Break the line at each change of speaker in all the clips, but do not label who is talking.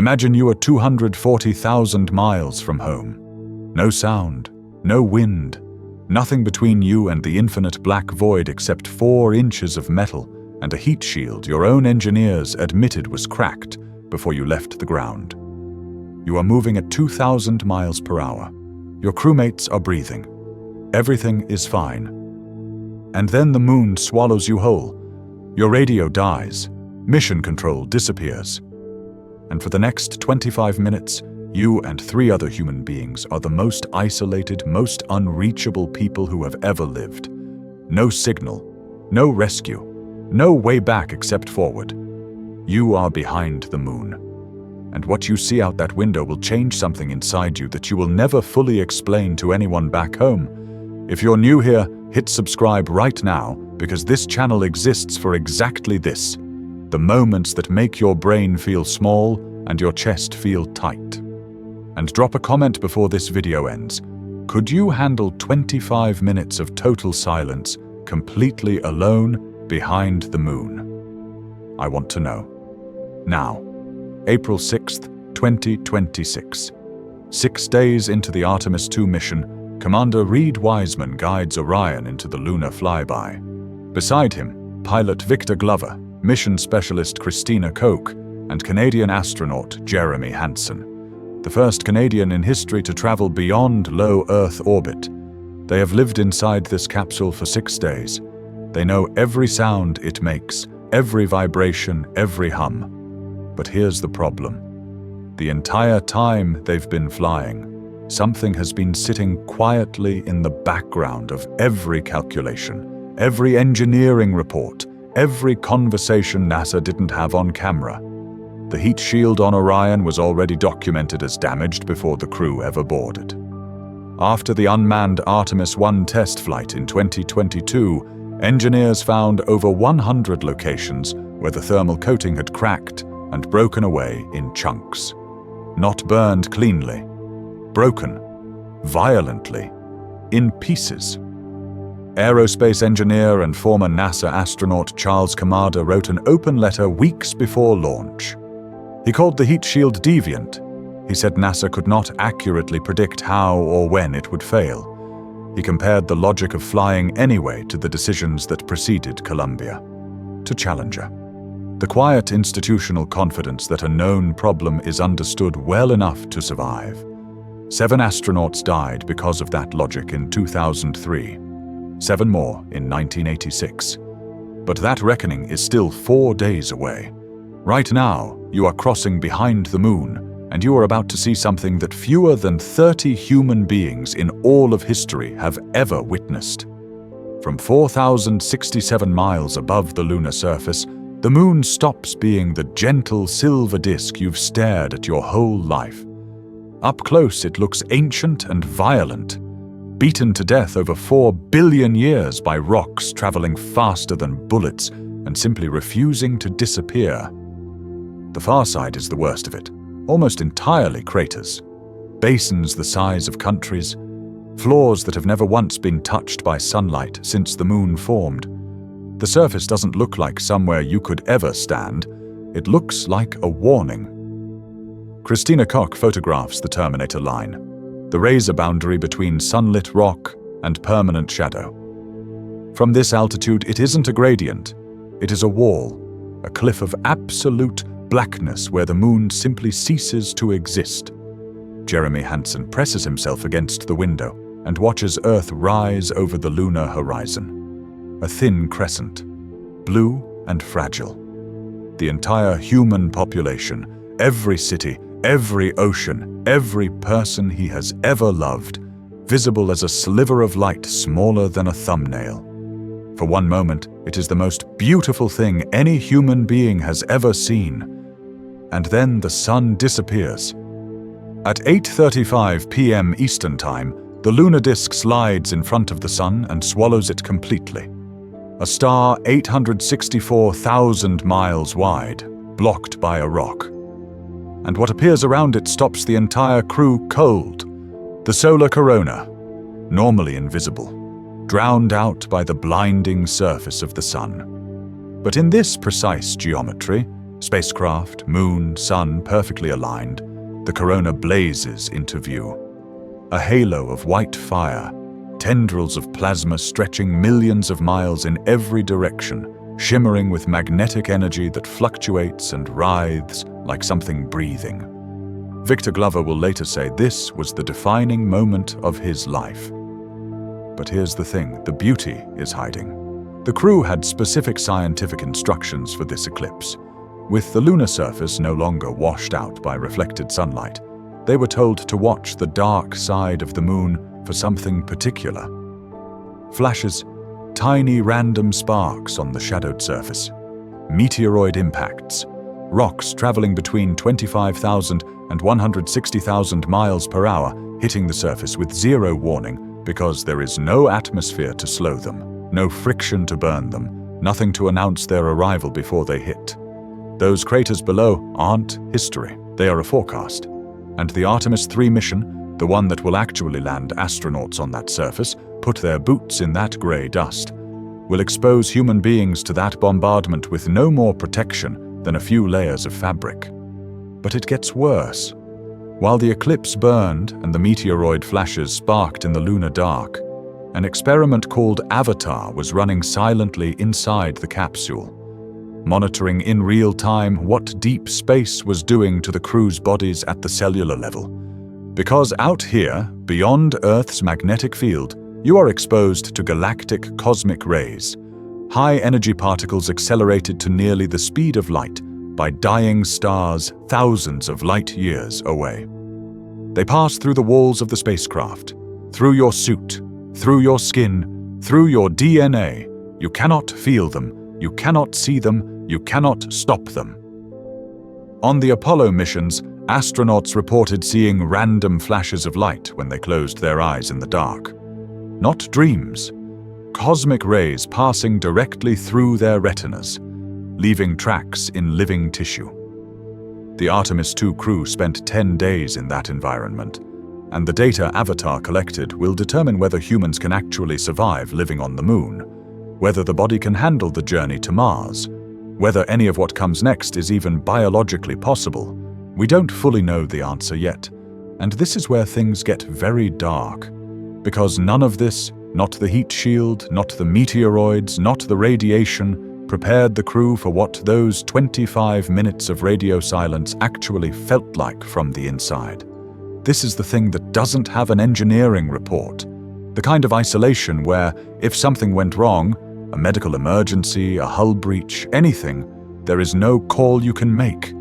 Imagine you are 240,000 miles from home. No sound, no wind, nothing between you and the infinite black void except 4 inches of metal and a heat shield your own engineers admitted was cracked before you left the ground. You are moving at 2,000 miles per hour. Your crewmates are breathing. Everything is fine. And then the moon swallows you whole. Your radio dies. Mission control disappears. And for the next 25 minutes, you and 3 other human beings are the most isolated, most unreachable people who have ever lived. No signal, no rescue, no way back except forward. You are behind the moon. And what you see out that window will change something inside you that you will never fully explain to anyone back home. If you're new here, hit subscribe right now, because this channel exists for exactly this. The moments that make your brain feel small and your chest feel tight. And drop a comment before this video ends. Could you handle 25 minutes of total silence, completely alone, behind the moon? I want to know. Now, April 6th, 2026. 6 days into the Artemis II mission, Commander Reid Wiseman guides Orion into the lunar flyby. Beside him, pilot Victor Glover, mission specialist Christina Koch, and Canadian astronaut Jeremy Hansen. The first Canadian in history to travel beyond low Earth orbit. They have lived inside this capsule for 6 days. They know every sound it makes, every vibration, every hum. But here's the problem. The entire time they've been flying, something has been sitting quietly in the background of every calculation, every engineering report, every conversation NASA didn't have on camera. The heat shield on Orion was already documented as damaged before the crew ever boarded. After the unmanned Artemis I test flight in 2022, engineers found over 100 locations where the thermal coating had cracked and broken away in chunks. Not burned cleanly, broken, violently, in pieces. Aerospace engineer and former NASA astronaut Charles Commander wrote an open letter weeks before launch. He called the heat shield deviant. He said NASA could not accurately predict how or when it would fail. He compared the logic of flying anyway to the decisions that preceded Columbia. To Challenger. The quiet institutional confidence that a known problem is understood well enough to survive. 7 astronauts died because of that logic in 2003. 7 more in 1986. But that reckoning is still 4 days away. Right now, you are crossing behind the moon, and you are about to see something that fewer than 30 human beings in all of history have ever witnessed. From 4,067 miles above the lunar surface, the moon stops being the gentle silver disk you've stared at your whole life. Up close, it looks ancient and violent, beaten to death over 4 billion years by rocks traveling faster than bullets and simply refusing to disappear. The far side is the worst of it, almost entirely craters, basins the size of countries, floors that have never once been touched by sunlight since the moon formed. The surface doesn't look like somewhere you could ever stand. It looks like a warning. Christina Koch photographs the Terminator line, the razor boundary between sunlit rock and permanent shadow. From this altitude, it isn't a gradient. It is a wall, a cliff of absolute blackness where the moon simply ceases to exist. Jeremy Hansen presses himself against the window and watches Earth rise over the lunar horizon. A thin crescent, blue and fragile. The entire human population, every city, every ocean, every person he has ever loved, visible as a sliver of light smaller than a thumbnail. For one moment, it is the most beautiful thing any human being has ever seen. And then the sun disappears. At 8:35 p.m. Eastern Time, the lunar disk slides in front of the sun and swallows it completely. A star 864,000 miles wide, blocked by a rock. And what appears around it stops the entire crew cold. The solar corona, normally invisible, drowned out by the blinding surface of the sun. But in this precise geometry, Spacecraft, moon, sun perfectly aligned, the corona blazes into view. A halo of white fire, tendrils of plasma stretching millions of miles in every direction, shimmering with magnetic energy that fluctuates and writhes like something breathing. Victor Glover will later say this was the defining moment of his life. But here's the thing, the beauty is hiding. The crew had specific scientific instructions for this eclipse. With the lunar surface no longer washed out by reflected sunlight, they were told to watch the dark side of the moon for something particular. Flashes, tiny random sparks on the shadowed surface, meteoroid impacts, rocks traveling between 25,000 and 160,000 miles per hour hitting the surface with zero warning because there is no atmosphere to slow them, no friction to burn them, nothing to announce their arrival before they hit. Those craters below aren't history, they are a forecast. And the Artemis II mission, the one that will actually land astronauts on that surface, put their boots in that grey dust, will expose human beings to that bombardment with no more protection than a few layers of fabric. But it gets worse. While the eclipse burned and the meteoroid flashes sparked in the lunar dark, an experiment called Avatar was running silently inside the capsule, monitoring in real time what deep space was doing to the crew's bodies at the cellular level. Because out here, beyond Earth's magnetic field, you are exposed to galactic cosmic rays, high-energy particles accelerated to nearly the speed of light by dying stars thousands of light years away. They pass through the walls of the spacecraft, through your suit, through your skin, through your DNA. You cannot feel them, you cannot see them, you cannot stop them. On the Apollo missions, astronauts reported seeing random flashes of light when they closed their eyes in the dark. Not dreams. Cosmic rays passing directly through their retinas, leaving tracks in living tissue. The Artemis II crew spent 10 days in that environment, and the data Avatar collected will determine whether humans can actually survive living on the moon, whether the body can handle the journey to Mars, whether any of what comes next is even biologically possible. We don't fully know the answer yet, and this is where things get very dark. Because none of this, not the heat shield, not the meteoroids, not the radiation, prepared the crew for what those 25 minutes of radio silence actually felt like from the inside. This is the thing that doesn't have an engineering report. The kind of isolation where, if something went wrong, a medical emergency, a hull breach, anything, there is no call you can make.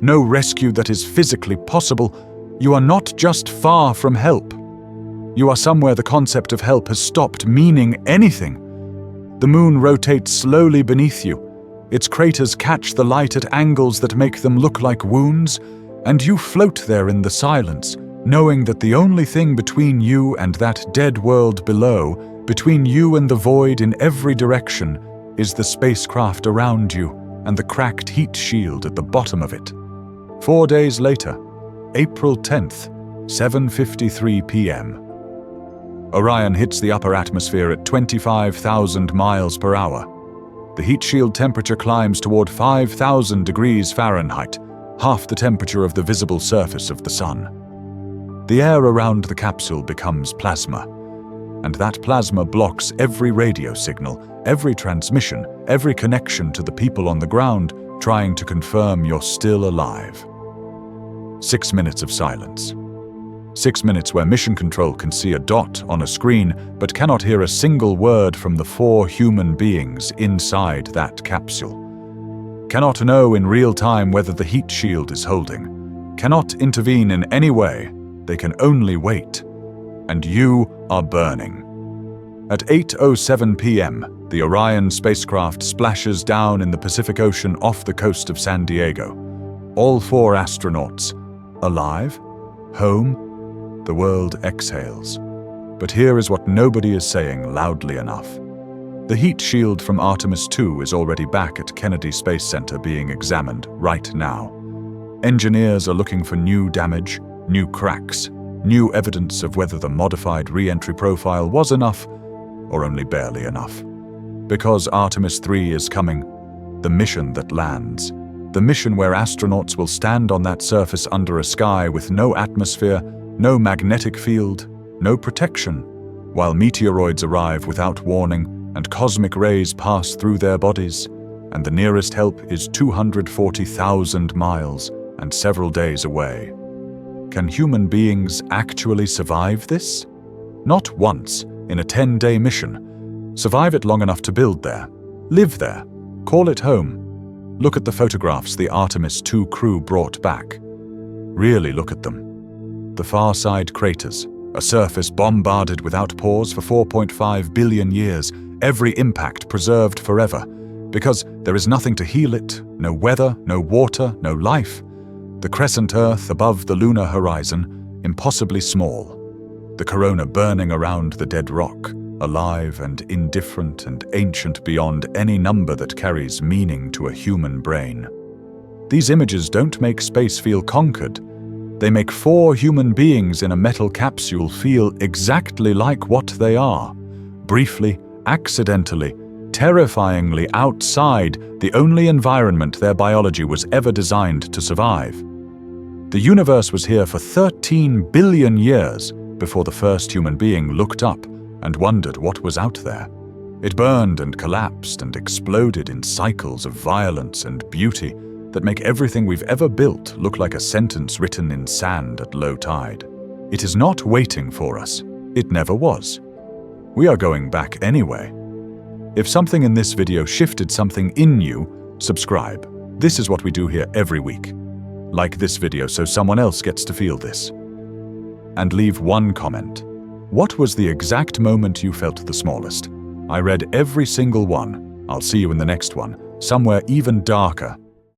No rescue that is physically possible. You are not just far from help. You are somewhere the concept of help has stopped meaning anything. The moon rotates slowly beneath you. Its craters catch the light at angles that make them look like wounds, and you float there in the silence, knowing that the only thing between you and that dead world below, between you and the void in every direction, is the spacecraft around you and the cracked heat shield at the bottom of it. 4 days later, April 10th, 7:53 p.m. Orion hits the upper atmosphere at 25,000 miles per hour. The heat shield temperature climbs toward 5,000 degrees Fahrenheit, half the temperature of the visible surface of the sun. The air around the capsule becomes plasma, and that plasma blocks every radio signal, every transmission, every connection to the people on the ground trying to confirm you're still alive. 6 minutes of silence. 6 minutes where Mission Control can see a dot on a screen but cannot hear a single word from the 4 human beings inside that capsule. Cannot know in real time whether the heat shield is holding. Cannot intervene in any way. They can only wait. And you are burning. At 8:07 p.m., the Orion spacecraft splashes down in the Pacific Ocean off the coast of San Diego. All 4 astronauts. Alive? Home? The world exhales. But here is what nobody is saying loudly enough. The heat shield from Artemis II is already back at Kennedy Space Center being examined right now. Engineers are looking for new damage, new cracks, new evidence of whether the modified re-entry profile was enough or only barely enough. Because Artemis III is coming, the mission that lands, the mission where astronauts will stand on that surface under a sky with no atmosphere, no magnetic field, no protection, while meteoroids arrive without warning and cosmic rays pass through their bodies, and the nearest help is 240,000 miles and several days away. Can human beings actually survive this? Not once, in a 10-day mission. Survive it long enough to build there, live there, call it home. Look at the photographs the Artemis II crew brought back. Really look at them. The far side craters, a surface bombarded without pause for 4.5 billion years, every impact preserved forever, because there is nothing to heal it, no weather, no water, no life. The crescent Earth above the lunar horizon, impossibly small. The corona burning around the dead rock, alive and indifferent and ancient beyond any number that carries meaning to a human brain. These images don't make space feel conquered. They make 4 human beings in a metal capsule feel exactly like what they are. Briefly, accidentally, terrifyingly outside the only environment their biology was ever designed to survive. The universe was here for 13 billion years before the first human being looked up and wondered what was out there. It burned and collapsed and exploded in cycles of violence and beauty that make everything we've ever built look like a sentence written in sand at low tide. It is not waiting for us. It never was. We are going back anyway. If something in this video shifted something in you, subscribe. This is what we do here every week. Like this video so someone else gets to feel this. And leave one comment. What was the exact moment you felt the smallest? I read every single one. I'll see you in the next one, somewhere even darker